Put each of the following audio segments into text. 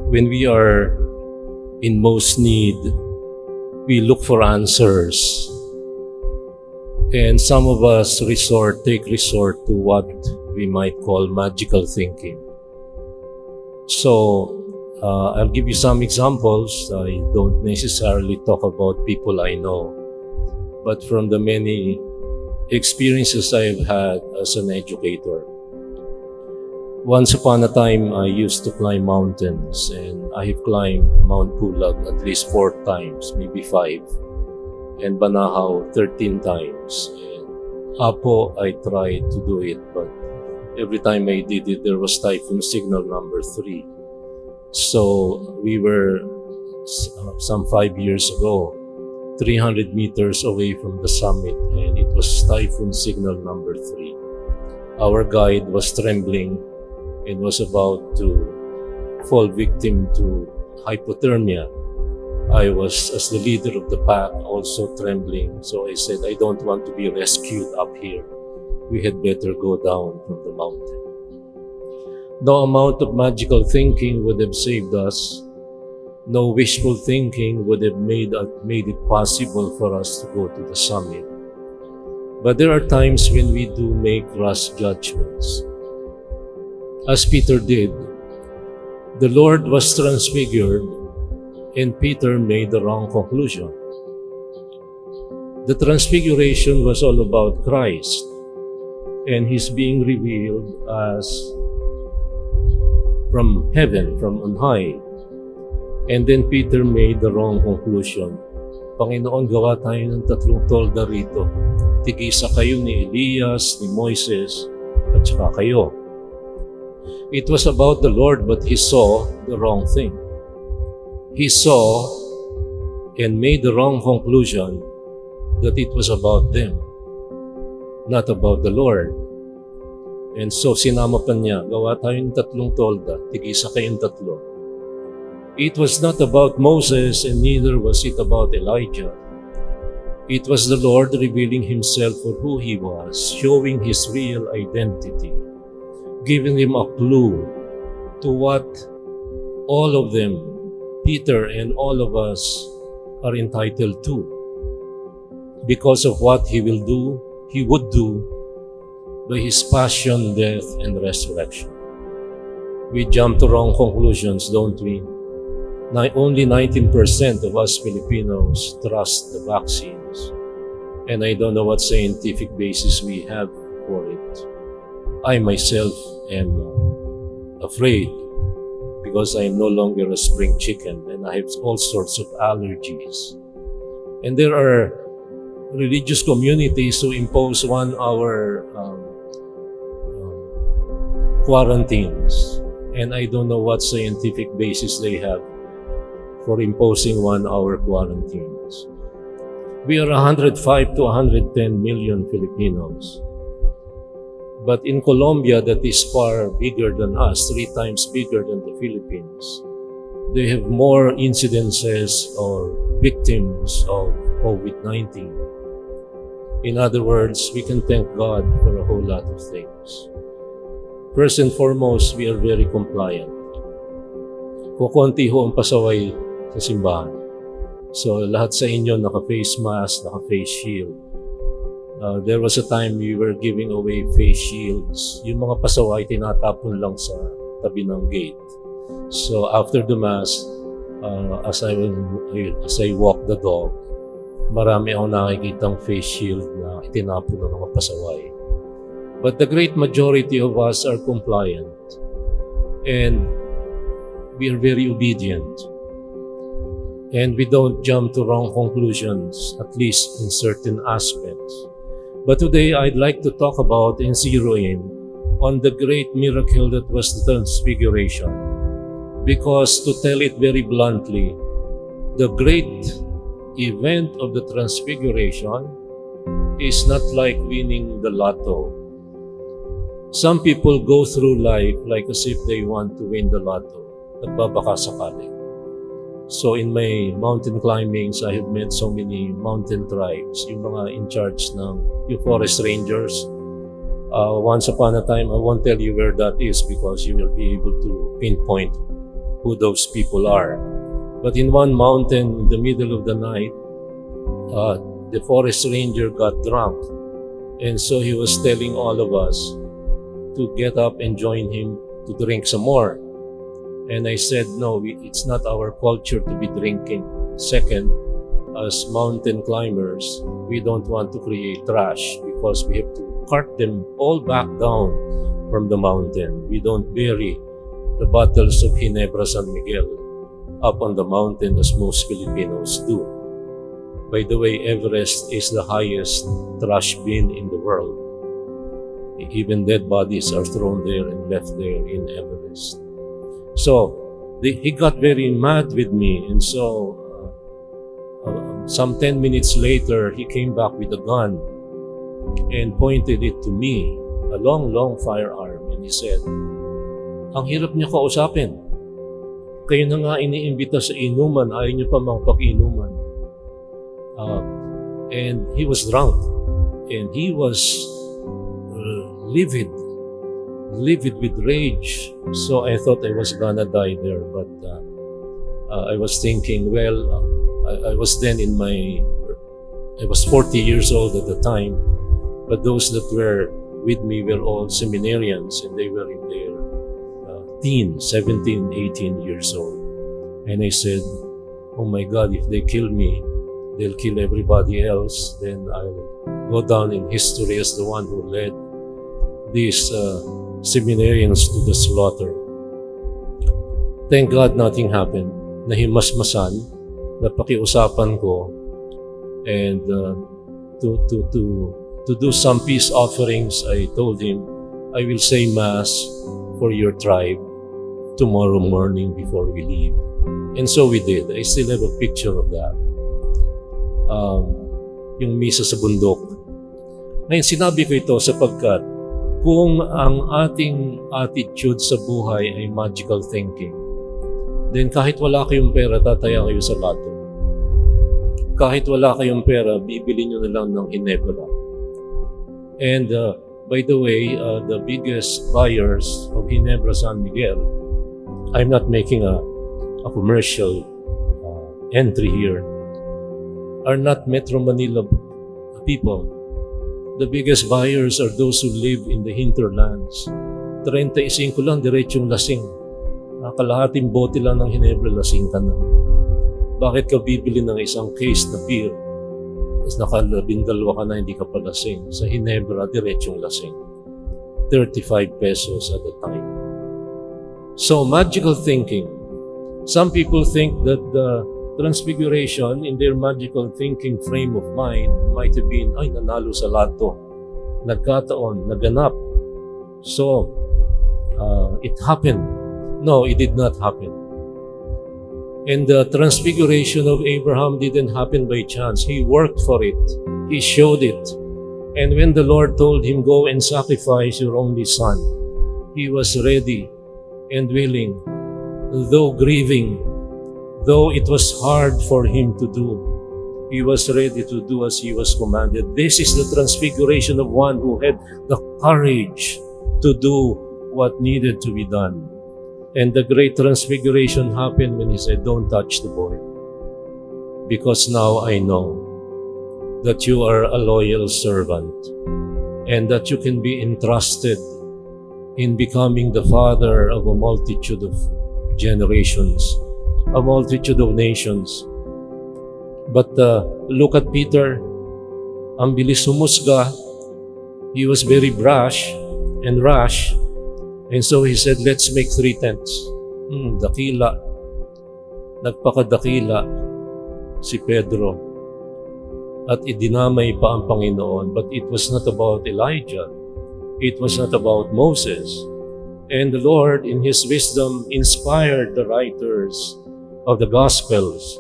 When we are in most need, we look for answers. And some of us take resort to what we might call magical thinking. So, I'll give you some examples. I don't necessarily talk about people I know, but from the many experiences I've had as an educator. Once upon a time, I used to climb mountains, and I have climbed Mount Pulag at least 4 times, maybe 5, and Banahaw 13 times. And Apo, I tried to do it, but every time I did it, there was typhoon signal number 3. So we were, some 5 years ago, 300 meters away from the summit, and it was typhoon signal number 3. Our guide was trembling and was about to fall victim to hypothermia. I was, as the leader of the pack, also trembling. So I said, I don't want to be rescued up here. We had better go down from the mountain. No amount of magical thinking would have saved us. No wishful thinking would have made it possible for us to go to the summit. But there are times when we do make rash judgments. As Peter did, the Lord was transfigured and Peter made the wrong conclusion. The transfiguration was all about Christ and He's being revealed as from heaven, from on high. And then Peter made the wrong conclusion. Panginoon, gawa tayo ng 3 tolda rito. Tigisa kayo ni Elias, ni Moises, at saka kayo. It was about the Lord, but he saw the wrong thing. He saw and made the wrong conclusion that it was about them, not about the Lord. And so sinama pa niya, gawa tayo ng 3 tolda, tigisa kayong 3. It was not about Moses, and neither was it about Elijah. It was the Lord revealing Himself for who He was, showing His real identity, giving him a clue to what all of them, Peter and all of us, are entitled to because of what He would do by His passion, death, and resurrection. We jump to wrong conclusions, don't we? Only 19% of us Filipinos trust the vaccines, and I don't know what scientific basis we have for it. I myself am afraid because I am no longer a spring chicken and I have all sorts of allergies. And there are religious communities who impose 1-hour quarantines, and I don't know what scientific basis they have for imposing 1-hour quarantines. We are 105 to 110 million Filipinos. But in Colombia, that is far bigger than us, 3 times bigger than the Philippines, they have more incidences or victims of COVID-19. In other words, we can thank God for a whole lot of things. First and foremost, we are very compliant. Kukunti ho ang pasaway sa simbahan. So lahat sa inyo naka-face mask, naka-face shield. There was a time we were giving away face shields. Yung mga pasaway tinatapon lang sa tabi ng gate. So after the mass, as I walk the dog, marami akong nakikitang face shield na itinapon ng mga pasaway. But the great majority of us are compliant, and we are very obedient, and we don't jump to wrong conclusions, at least in certain aspects. But today, I'd like to talk about and zero in on the great miracle that was the Transfiguration. Because to tell it very bluntly, the great event of the Transfiguration is not like winning the lotto. Some people go through life like as if they want to win the lotto. Nagbabaka sakali. So in my mountain climbings, I have met so many mountain tribes, yung mga in charge ng yung forest rangers. Once upon a time, I won't tell you where that is because you will be able to pinpoint who those people are. But in one mountain, in the middle of the night, the forest ranger got drunk. And so he was telling all of us to get up and join him to drink some more. And I said, no, it's not our culture to be drinking. Second, as mountain climbers, we don't want to create trash because we have to cart them all back down from the mountain. We don't bury the bottles of Ginebra San Miguel up on the mountain as most Filipinos do. By the way, Everest is the highest trash bin in the world. Even dead bodies are thrown there and left there in Everest. So he got very mad with me, and so some 10 minutes later, he came back with a gun and pointed it to me, a long, long firearm, and he said, ang hirap niya kausapin. Kayo na nga iniimbita sa inuman, ayaw niyo pa makapag-inuman. And he was drunk, and he was livid with rage. So I thought I was gonna die there, but I was thinking, well, I was then I was 40 years old at the time, but those that were with me were all seminarians, and they were in their teens, 17, 18 years old. And I said, oh my God, if they kill me, they'll kill everybody else, then I'll go down in history as the one who led these seminarians to the slaughter. Thank God nothing happened. Nahimasmasan, napakiusapan ko, and to do some peace offerings, I told him, I will say Mass for your tribe tomorrow morning before we leave. And so we did. I still have a picture of that. Yung misa sa bundok. Ngayon, sinabi ko ito sapagkat kung ang ating attitude sa buhay ay magical thinking, then kahit wala kayong pera, tataya kayo sa bato. Kahit wala kayong pera, bibili nyo na lang ng Ginebra. And by the way, the biggest buyers of Ginebra San Miguel, I'm not making a commercial entry here, are not Metro Manila people. The biggest buyers are those who live in the hinterlands. 35 lang, diretsong lasing. Kalahating bote lang ng Ginebra, lasing ka na. Bakit ka bibili ng isang case na beer? Tapos nakalabindalwa ka na, hindi ka pa lasing. Sa Ginebra, diretsong lasing. 35 pesos at a time. So, magical thinking. Some people think that the Transfiguration, in their magical thinking frame of mind, might have been, ay, nanalo sa lato. Nagkataon, naganap. So, it happened. No, it did not happen. And the Transfiguration of Abraham didn't happen by chance. He worked for it. He showed it. And when the Lord told him, go and sacrifice your only son, he was ready and willing, though grieving, though it was hard for him to do, he was ready to do as he was commanded. This is the transfiguration of one who had the courage to do what needed to be done. And the great transfiguration happened when he said, don't touch the boy, because now I know that you are a loyal servant and that you can be entrusted in becoming the father of a multitude of generations, a multitude of nations. But look at Peter. Ang bilis humusga. He was very brash and rash. And so he said, let's make 3 tents. Dakila. Nagpakadakila si Pedro. At idinamay pa ang Panginoon. But it was not about Elijah. It was not about Moses. And the Lord, in His wisdom, inspired the writers of the Gospels.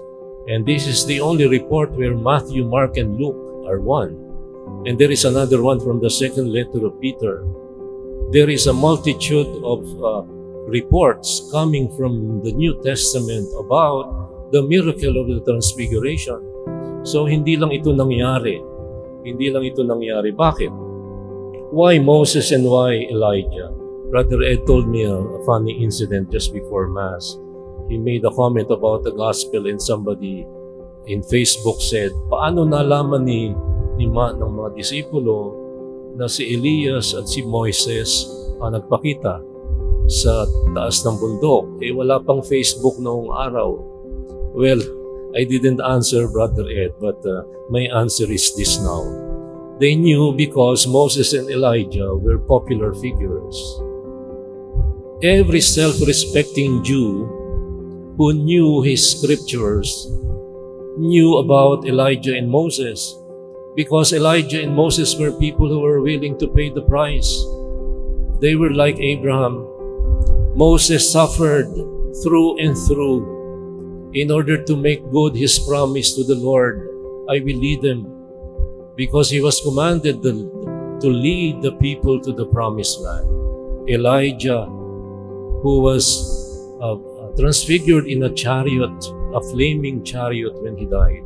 And this is the only report where Matthew, Mark, and Luke are one. And there is another one from the second letter of Peter. There is a multitude of reports coming from the New Testament about the miracle of the Transfiguration. So hindi lang ito nangyari. Hindi lang ito nangyari. Bakit? Why Moses and why Elijah? Brother Ed told me a funny incident just before Mass. he made a comment about the gospel and somebody in Facebook said, paano nalaman ng mga disipulo na si Elias at si Moises ang nagpakita sa taas ng bundok? Wala pang Facebook noong araw. Well, I didn't answer, Brother Ed, but my answer is this now. They knew because Moses and Elijah were popular figures. Every self-respecting Jew who knew his scriptures knew about Elijah and Moses, because Elijah and Moses were people who were willing to pay the price. They were like Abraham. Moses suffered through and through in order to make good his promise to the Lord. I will lead them, because he was commanded to lead the people to the promised land. Elijah, who was transfigured in a chariot, a flaming chariot when he died.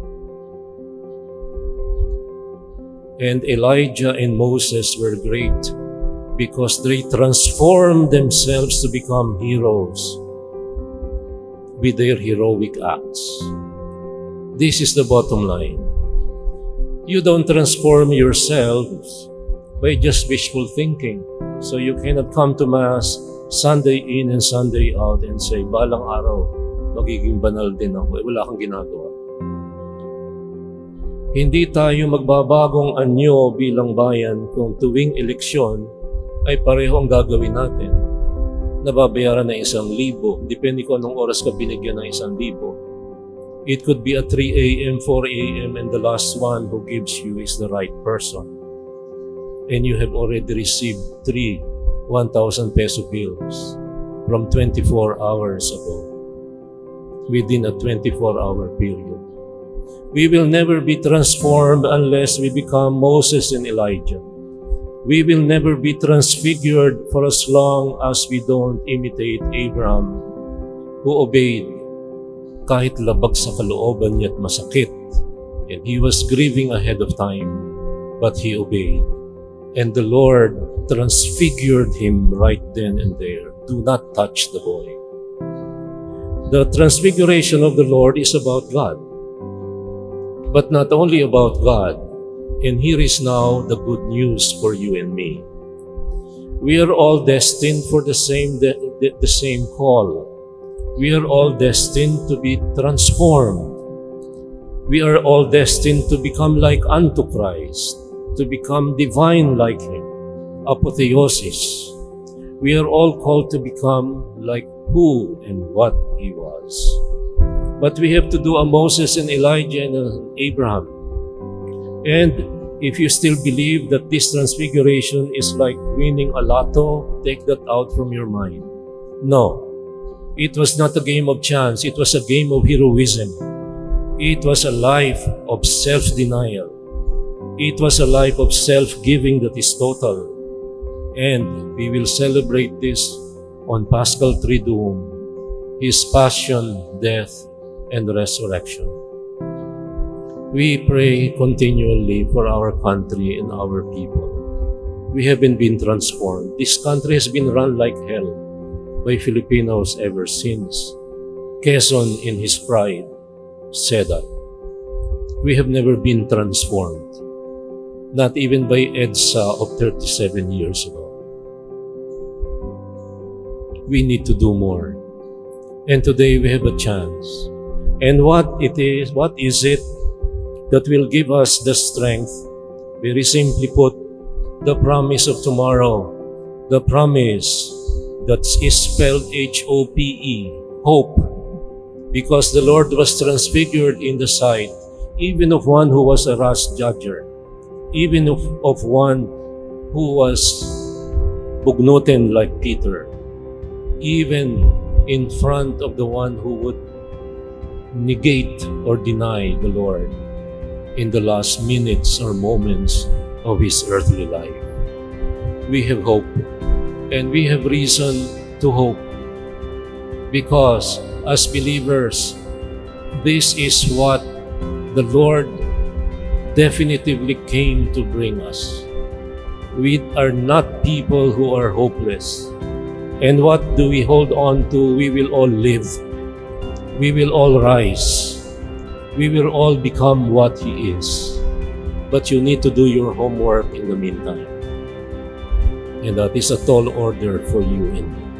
And Elijah and Moses were great because they transformed themselves to become heroes with their heroic acts. This is the bottom line. You don't transform yourselves by just wishful thinking. So you cannot come to Mass Sunday in and Sunday out and say, balang araw, magiging banal din ako. Wala kang ginagawa. Hindi tayo magbabagong anyo bilang bayan kung tuwing eleksyon ay pareho ang gagawin natin. Nababayaran na 1,000, depende kung anong oras ka binigyan ng 1,000. It could be at 3 a.m., 4 a.m., and the last one who gives you is the right person. And you have already received 3 1,000 peso bills from 24 hours ago, within a 24-hour period. We will never be transformed unless we become Moses and Elijah. We will never be transfigured for as long as we don't imitate Abraham, who obeyed kahit labag sa kalooban niya at masakit. And he was grieving ahead of time, but he obeyed. And the Lord transfigured him right then and there. Do not touch the boy. The transfiguration of the Lord is about God, but not only about God. And here is now the good news for you and me. We are all destined for the same call. We are all destined to be transformed. We are all destined to become like unto Christ, to become divine like Him, apotheosis. We are all called to become like who and what He was. But we have to do a Moses and Elijah and Abraham. And if you still believe that this transfiguration is like winning a lotto, take that out from your mind. No, it was not a game of chance. It was a game of heroism. It was a life of self-denial. It was a life of self-giving that is total. And we will celebrate this on Paschal Triduum, His passion, death, and resurrection. We pray continually for our country and our people. We haven't been transformed. This country has been run like hell by Filipinos ever since. Quezon, in his pride, said that. We have never been transformed. Not even by EDSA of 37 years ago. We need to do more. And today we have a chance. And what is it that will give us the strength? Very simply put, the promise of tomorrow. The promise that is spelled H-O-P-E, hope. Because the Lord was transfigured in the sight, even of one who was a rash judger, even of one who was bugnutin like Peter, even in front of the one who would negate or deny the Lord in the last minutes or moments of his earthly life. We have hope, and we have reason to hope, because as believers, this is what the Lord definitively came to bring us. We are not people who are hopeless. And what do we hold on to? We will all live We will all rise. We will all become what He is. But you need to do your homework in the meantime. And that is a tall order for you and me.